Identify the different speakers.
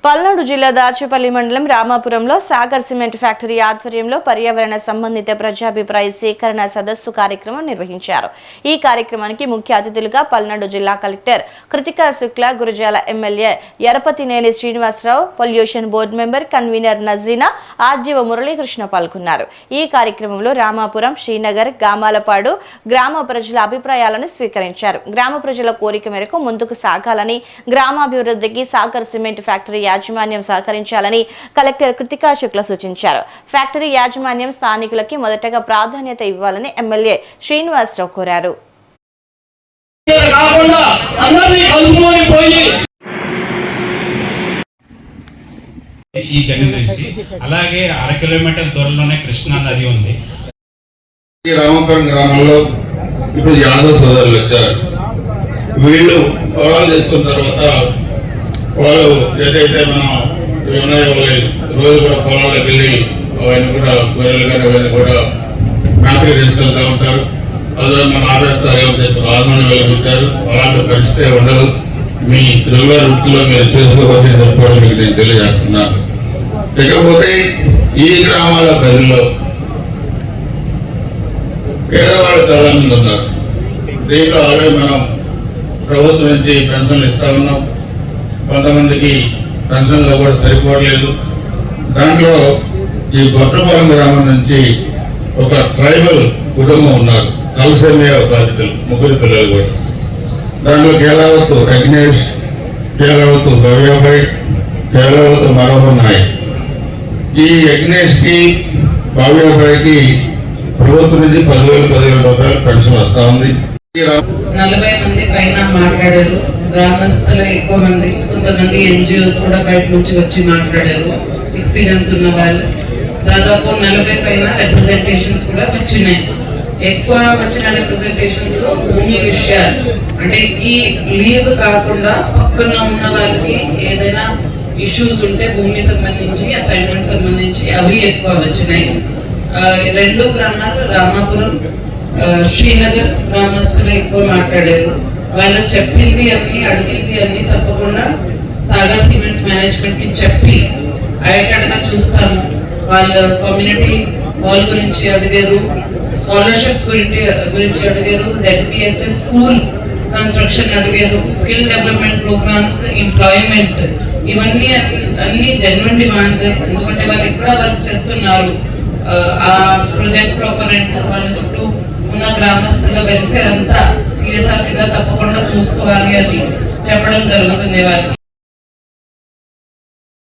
Speaker 1: పల్నాడు జిల్లా దాచేపల్లి మండలం రామాపురంలో Sagar cement factory ఆధ్వర్యంలో పర్యావరణ సంబంధిత ప్రజాభిప్రాయ సేకరణ సదస్సు కార్యక్రమం నిర్వహించారు। ఈ కార్యక్రమానికి ముఖ్య అతిథులుగా పల్నాడు జిల్లా collector Kritika Shukla, Gurazala MLA Yarapathineni Srinivasarao, pollution board member convener Najeena, RGO Muralikrishna పాల్గొన్నారు। ఈ కార్యక్రమంలో రామాపురం, శ్రీనగర్, గామాలపాడు గ్రామ ప్రజల అభిప్రాయాలను స్వీకరించారు। గ్రామ ప్రజల కోరిక మేరకు ముందుకు సాగాలని, గ్రామాభివృద్ధికి సాగర్ సిమెంట్ ఫ్యాక్టరీ యాజమాన్యం సహకరించాలని కలెక్టర్ కృతికా శుక్లా సూచించారు। ఫ్యాక్టరీ యాజమాన్యం స్థానికులకి మొదటగా ప్రాధాన్యత ఇవ్వాలని ఎమ్మెల్యే శ్రీనివాసరావు కోరారు।
Speaker 2: ఈ గని నుంచి అలాగే 1/2 కిలోమీటర్ దూరంలోనే కృష్ణా నది ఉంది।
Speaker 3: ఈ రామాపురం గ్రామంలో ఇప్పుడు యాదవ్ సోదరులు వచ్చారు। వీళ్ళు పొలాలు చేసుకున్న తర్వాత వాళ్ళు ఏదైతే మనం ఉన్నాయో రోజు కూడా పొలాలకు వెళ్ళి అవన్నీ కూడా గొర్రెలు కానీ అవన్నీ కూడా మేతకి తీసుకెళ్తూ ఉంటారు। అందులో మనం ఆపేస్తారు ఏమని చెప్పి ఆందోళన వెలిగించారు। అలాంటి పరిస్థితి ఉండదు, మీ రెగ్యులర్ వృత్తిలో మీరు చేసుకోవచ్చని చెప్పడం మీకు నేను తెలియజేస్తున్నాను। ఇకపోతే ఈ గ్రామాల ప్రజల్లో పేదవాళ్ళు చాలా మంది ఉన్నారు। దీంట్లో ఆల్రెడీ మనం ప్రభుత్వం నుంచి పెన్షన్లు ఇస్తా ఉన్నాం, కొంతమందికి పెన్షన్లో కూడా సరిపోవట్లేదు। దాంట్లో ఈ గొట్రపురం గ్రామం నుంచి ఒక ట్రైబల్ కుటుంబం ఉన్నారు, తలసేమియా బాధితులు, 3 పిల్లలు కూడా। దాంట్లో కేలావతు యజ్ఞేష్, కేలావతు భవ్యభాయ్, కేలావతు మనోహర్ నాయక్। ఈ యజ్ఞేష్కి, భవ్యభాయ్కి ప్రభుత్వం నుంచి 10,000 రూపాయలు పెన్షన్ వస్తూ ఉంది।
Speaker 4: 40 మంది పైన మాట్లాడారు, గ్రామస్తులు ఎక్కువ మంది, కొంతమంది ఎన్జిఓస్ కూడా బయట నుంచి వచ్చి మాట్లాడారు, ఎక్స్పీరియన్స్ ఉన్న వాళ్ళు। దాదాపు 40 పైన రిప్రజెంటేషన్స్ కూడా వచ్చినాయి। ఎక్కువ వచ్చిన రిప్రజెంటేషన్స్ లో భూమి విషయాలు, అంటే ఈ లీజ్ కాకుండా పక్కన ఉన్న వాళ్ళకి ఏదైనా ఇష్యూస్ ఉంటే భూమి సంబంధించి, అసైన్మెంట్ సంబంధించి అవి ఎక్కువ వచ్చినాయి। 2 గ్రామాలు రామాపురం, శ్రీనగర్ గ్రామస్తులు ఎక్కువ మాట్లాడారు। వాళ్ళు చెప్పింది అన్ని, అడిగింది అన్ని తప్పకుండా సాగర్ సిమెంట్స్ మేనేజ్మెంట్ కి చెప్పి అయ్యేటట్టుగా చూస్తాము। వాళ్ళ కమ్యూనిటీ హాల్ గురించి అడిగారు, స్కాలర్షిప్స్ గురించి అడిగారు, ZPHS స్కూల్ కన్స్ట్రక్షన్ అడిగారు, స్కిల్ డెవలప్మెంట్ ప్రోగ్రామ్స్, ఎంప్లాయ్మెంట్, ఇవన్నీ అన్ని జెన్యున్ డిమాండ్స్। ఎందుకంటే వాళ్ళు ఎక్కడ వర్క్ చేస్తున్నారు, ఆ ప్రాజెక్ట్ ప్రాపరెంట్ వాళ్ళ చుట్టూ ఉన్న గ్రామస్తుల వెల్ఫేర్ అంతా CSR కింద తప్పకుండా చూసుకోవాలి అని చెప్పడం జరుగుతుంది వాళ్ళకి।